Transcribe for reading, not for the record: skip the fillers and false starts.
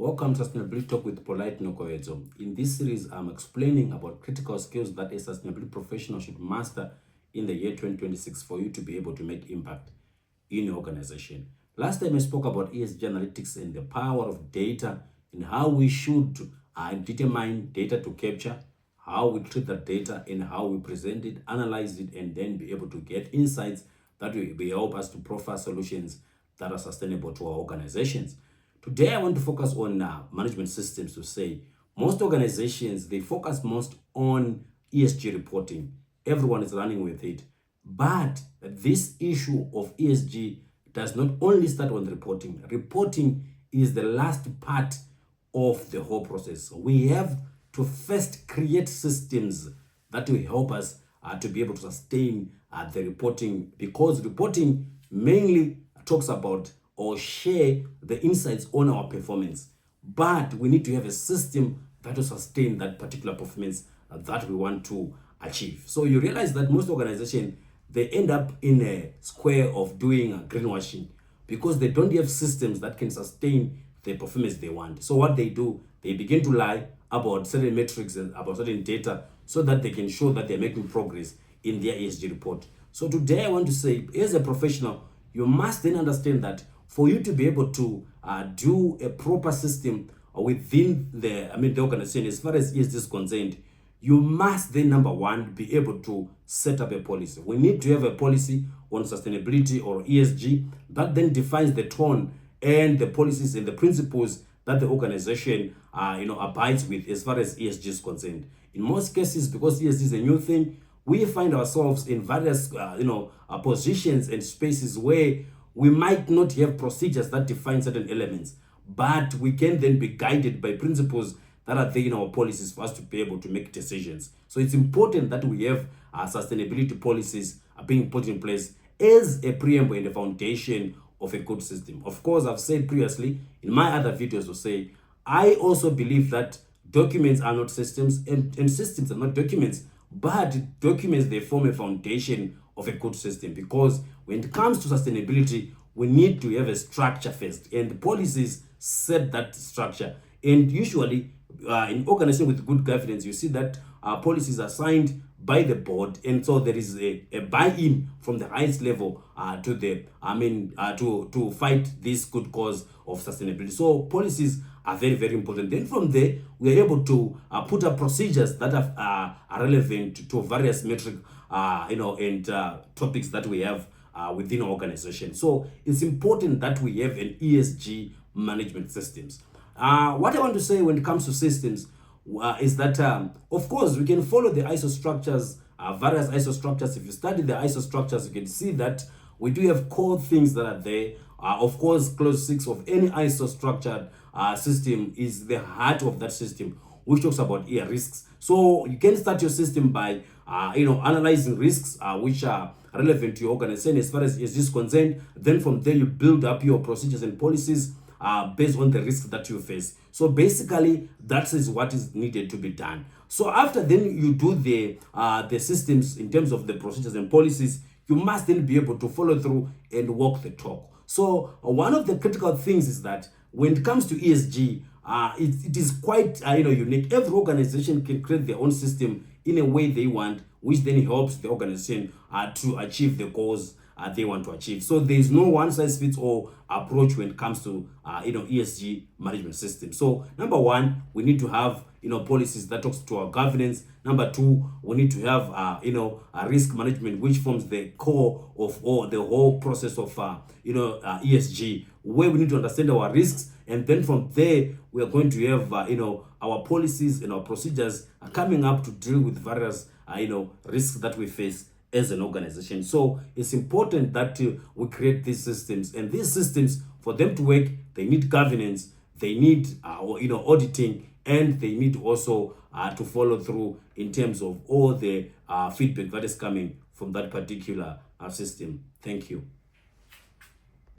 Welcome to Sustainability Talk with Polite Nokoedzo. In this series, I'm explaining about critical skills that a sustainability professional should master in the year 2026 for you to be able to make impact in your organization. Last time I spoke about ESG analytics and the power of data and how we should determine data to capture, how we treat that data and how we present it, analyze it, and then be able to get insights that will help us to profile solutions that are sustainable to our organizations. Today, I want to focus on management systems to say most organizations, they focus most on ESG reporting. Everyone is running with it. But this issue of ESG does not only start on reporting. Reporting is the last part of the whole process. We have to first create systems that will help us to be able to sustain the reporting, because reporting mainly talks about or share the insights on our performance. But we need to have a system that will sustain that particular performance that we want to achieve. So you realize that most organizations, they end up in a square of doing greenwashing because they don't have systems that can sustain the performance they want. So what they do, they begin to lie about certain metrics and about certain data so that they can show that they're making progress in their ESG report. So today I want to say, as a professional, you must then understand that for you to be able to do a proper system within the organization, as far as ESG is concerned, you must then, number one, be able to set up a policy. We need to have a policy on sustainability or ESG that then defines the tone and the policies and the principles that the organization abides with as far as ESG is concerned. In most cases, because ESG is a new thing, we find ourselves in various positions and spaces where we might not have procedures that define certain elements, but we can then be guided by principles that are there in our policies for us to be able to make decisions. So it's important that we have sustainability policies being put in place as a preamble and a foundation of a good system. Of course, I've said previously in my other videos to say, I also believe that documents are not systems and systems are not documents, but documents, they form a foundation of a good system, because when it comes to sustainability, we need to have a structure first, and policies set that structure. And usually in organization with good governance, you see that policies are signed by the board, and so there is a buy-in from the highest level to fight this good cause of sustainability. So policies are very, very important. Then from there, we are able to put up procedures that are relevant to various metric and topics that we have within our organization. So it's important that we have an ESG management systems. What I want to say when it comes to systems is that, of course, we can follow the ISO structures, various ISO structures. If you study the ISO structures, you can see that we do have core things that are there. Of course, clause 6 of any ISO structured system is the heart of that system, which talks about risks. So you can start your system by analyzing risks which are relevant to your organization as far as ESG is concerned. Then from there, you build up your procedures and policies based on the risks that you face. So basically, that is what is needed to be done. So after then you do the systems in terms of the procedures and policies, you must then be able to follow through and walk the talk. So one of the critical things is that when it comes to ESG, it is quite unique. Every organization can create their own system in a way they want, which then helps the organization to achieve the goals they want to achieve. So there is no one size fits all approach when it comes to ESG management system. So number one, we need to have policies that talks to our governance. Number two, we need to have a risk management, which forms the core of the whole process of ESG, where we need to understand our risks, and then from there we are going to have our policies and our procedures coming up to deal with various risks that we face as an organization. So it's important that we create these systems, and these systems, for them to work, they need governance, they need auditing, and they need also to follow through in terms of all the feedback that is coming from that particular system. Thank you.